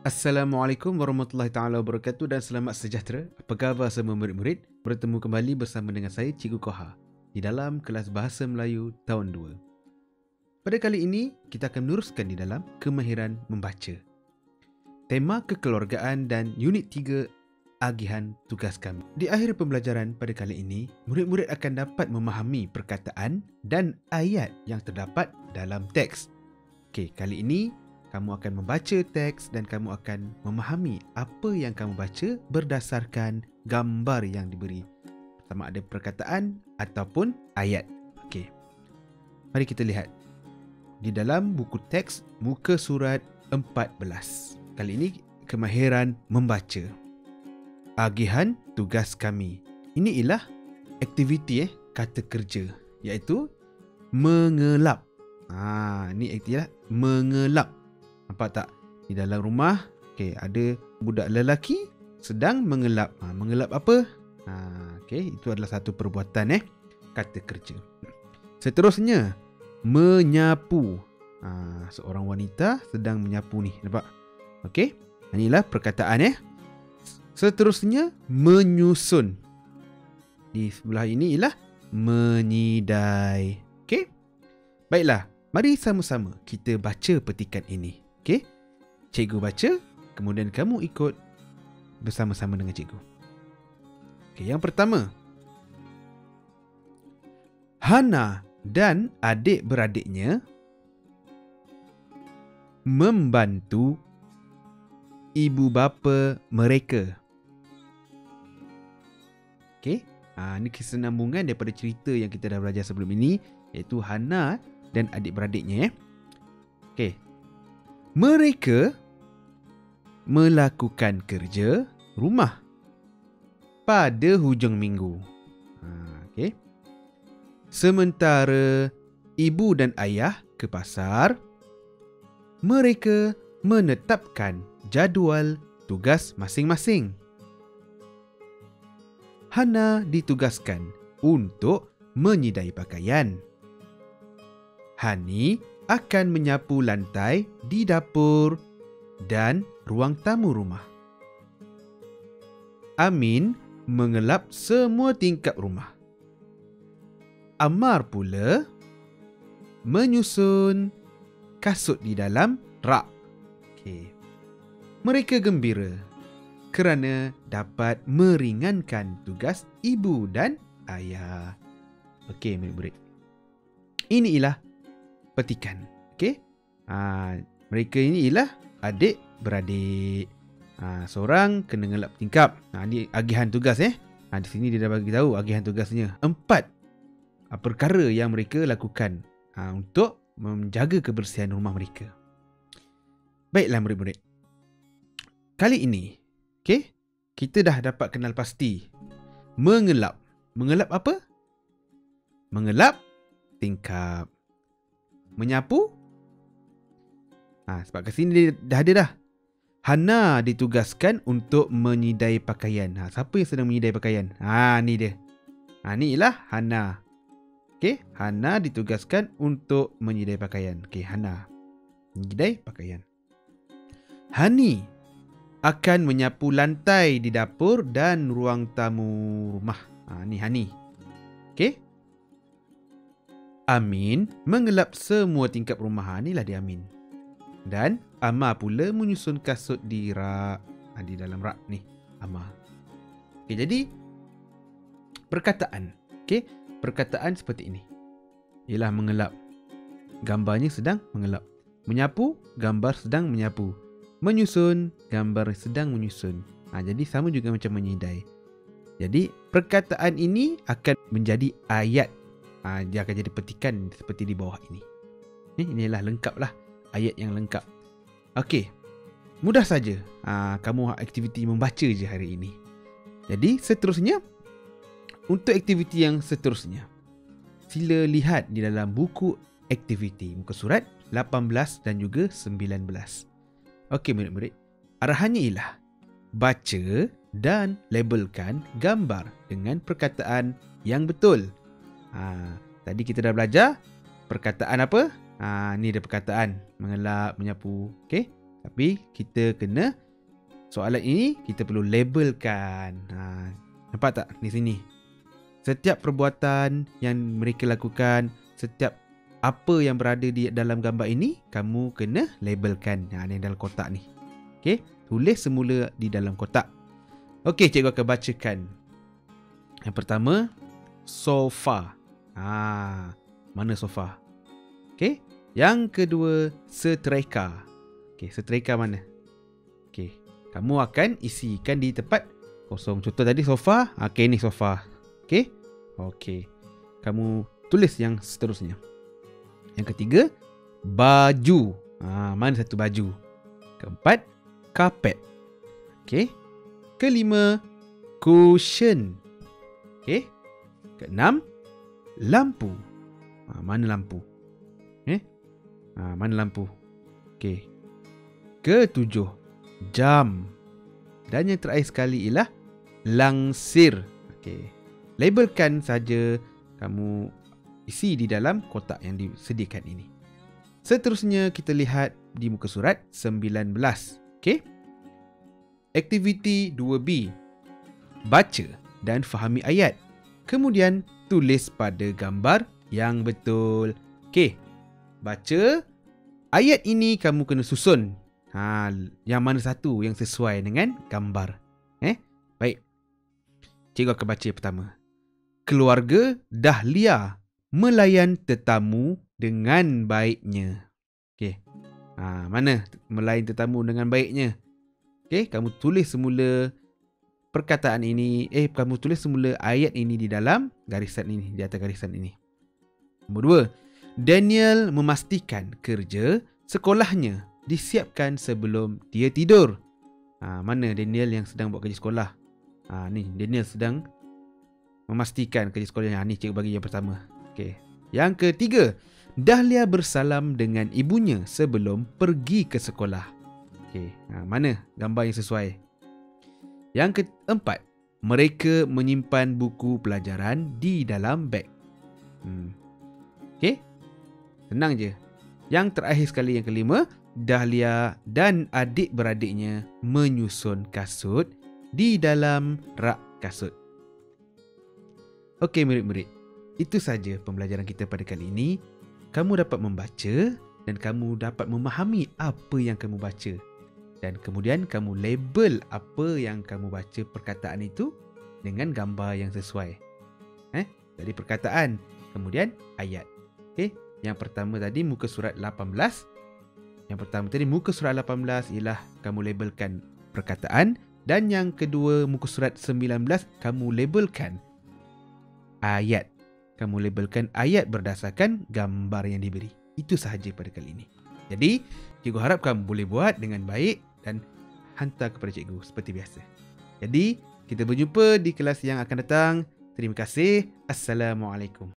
Assalamualaikum warahmatullahi taala wabarakatuh dan selamat sejahtera. Apa khabar semua murid-murid? Bertemu kembali bersama dengan saya Cikgu Koha di dalam kelas Bahasa Melayu tahun 2. Pada kali ini kita akan meneruskan di dalam kemahiran membaca. Tema kekeluargaan dan unit 3 agihan tugas kami. Di akhir pembelajaran pada kali ini, murid-murid akan dapat memahami perkataan dan ayat yang terdapat dalam teks. Okey, kali ini kamu akan membaca teks dan kamu akan memahami apa yang kamu baca berdasarkan gambar yang diberi. Sama ada perkataan ataupun ayat. Okey. Mari kita lihat. Di dalam buku teks muka surat 14. Kali ini kemahiran membaca. Agihan tugas kami. Ini ialah aktiviti kata kerja iaitu mengelap. Ini aktiviti mengelap. Nampak tak? Di dalam rumah, ada budak lelaki sedang mengelap. Mengelap apa? Itu adalah satu perbuatan kata kerja. Seterusnya, menyapu. Seorang wanita sedang menyapu ni, nampak? Okey. Inilah perkataan Seterusnya, menyusun. Di sebelah ini ialah menyidai. Okey? Baiklah, mari sama-sama kita baca petikan ini. Okey? Cikgu baca, kemudian kamu ikut bersama-sama dengan cikgu. Okey, yang pertama. Hana dan adik-beradiknya membantu ibu bapa mereka. Okey? Ini kesinambungan daripada cerita yang kita dah belajar sebelum ini, iaitu Hana dan adik-beradiknya. Okey. Mereka melakukan kerja rumah pada hujung minggu. Okey. Sementara ibu dan ayah ke pasar, mereka menetapkan jadual tugas masing-masing. Hana ditugaskan untuk menyidai pakaian. Hani akan menyapu lantai di dapur dan ruang tamu rumah. Amin mengelap semua tingkap rumah. Ammar pula menyusun kasut di dalam rak. Okey. Mereka gembira kerana dapat meringankan tugas ibu dan ayah. Okey, murid-murid. Ini ialah petikan. Okey. Mereka ini ialah adik-beradik. Seorang kena ngelap tingkap. Ini agihan tugas Di sini dia dah bagi tahu agihan tugasnya. 4 perkara yang mereka lakukan untuk menjaga kebersihan rumah mereka. Baiklah murid-murid. Kali ini, kita dah dapat kenal pasti mengelap. Mengelap apa? Mengelap tingkap. Menyapu? Sebab kat sini dia dah ada dah. Hana ditugaskan untuk menyidai pakaian. Siapa yang sedang menyidai pakaian? Ni dia. Ni ialah Hana. Hana ditugaskan untuk menyidai pakaian. Hana. Menyidai pakaian. Hani akan menyapu lantai di dapur dan ruang tamu rumah. Ni Hani. Amin mengelap semua tingkap rumah. Inilah dia Amin. Dan Amma pula menyusun kasut di rak. Di dalam rak ni Amma. Jadi perkataan. Perkataan seperti ini. Ialah mengelap. Gambarnya sedang mengelap. Menyapu, gambar sedang menyapu. Menyusun, gambar sedang menyusun. Jadi sama juga macam menyidai. Jadi perkataan ini akan menjadi ayat. Dia akan jadi petikan seperti di bawah ini. Inilah lengkap lah. Ayat yang lengkap. Okey. Mudah saja. Kamu aktiviti membaca je hari ini. Jadi seterusnya. Untuk aktiviti yang seterusnya. Sila lihat di dalam buku aktiviti. Muka surat 18 dan juga 19. Okey murid-murid. Arahannya ialah. Baca dan labelkan gambar dengan perkataan yang betul. Tadi kita dah belajar perkataan apa? Ni dia perkataan mengelap, menyapu. Okey. Tapi kita kena, soalan ini kita perlu labelkan. Nampak tak di sini? Setiap perbuatan yang mereka lakukan, setiap apa yang berada di dalam gambar ini, kamu kena labelkan. Ni dalam kotak ni. Okey, tulis semula di dalam kotak. Okey, cikgu akan bacakan. Yang pertama, sofa. Mana sofa? Okey. Yang kedua, setrika. Okey, setrika mana? Okey, kamu akan isikan di tempat kosong. Contoh tadi sofa. Okey, ni sofa. Okey. Okey. Kamu tulis yang seterusnya. Yang ketiga, baju. Mana satu baju? Keempat, karpet. Okey. Kelima, cushion. Okey. Keenam, lampu. Mana lampu? Mana lampu? Okey. Ketujuh, jam. Dan yang terakhir sekali ialah langsir. Okey. Labelkan saja, kamu isi di dalam kotak yang disediakan ini. Seterusnya kita lihat di muka surat 19. Okey. Aktiviti 2B. Baca dan fahami ayat. Kemudian tulis pada gambar yang betul. Okey. Baca ayat ini, kamu kena susun. Yang mana satu yang sesuai dengan gambar. Baik. Cikgu akan baca pertama. Keluarga Dahlia melayan tetamu dengan baiknya. Okey. Mana melayan tetamu dengan baiknya? Okey, kamu tulis semula perkataan ini, kamu tulis semula ayat ini di dalam garisan ini, di atas garisan ini. Nombor 2. Daniel memastikan kerja sekolahnya disiapkan sebelum dia tidur. Mana Daniel yang sedang buat kerja sekolah? Ni Daniel sedang memastikan kerja sekolahnya. Ni cikgu bagi yang pertama. Okey. Yang ketiga, Dahlia bersalam dengan ibunya sebelum pergi ke sekolah. Okey. Mana gambar yang sesuai? Yang keempat, mereka menyimpan buku pelajaran di dalam beg. Okey. Senang je. Yang terakhir sekali, yang kelima, Dahlia dan adik-beradiknya menyusun kasut di dalam rak kasut. Okey murid-murid, itu saja pembelajaran kita pada kali ini. Kamu dapat membaca dan kamu dapat memahami apa yang kamu baca. Dan kemudian kamu label apa yang kamu baca perkataan itu dengan gambar yang sesuai. Dari perkataan, kemudian ayat. Okey. Yang pertama tadi muka surat 18. Yang pertama tadi muka surat 18 ialah kamu labelkan perkataan, dan yang kedua muka surat 19 kamu labelkan ayat. Kamu labelkan ayat berdasarkan gambar yang diberi. Itu sahaja pada kali ini. Jadi, cikgu harap kamu boleh buat dengan baik dan hantar kepada cikgu seperti biasa. Jadi, kita berjumpa di kelas yang akan datang. Terima kasih. Assalamualaikum.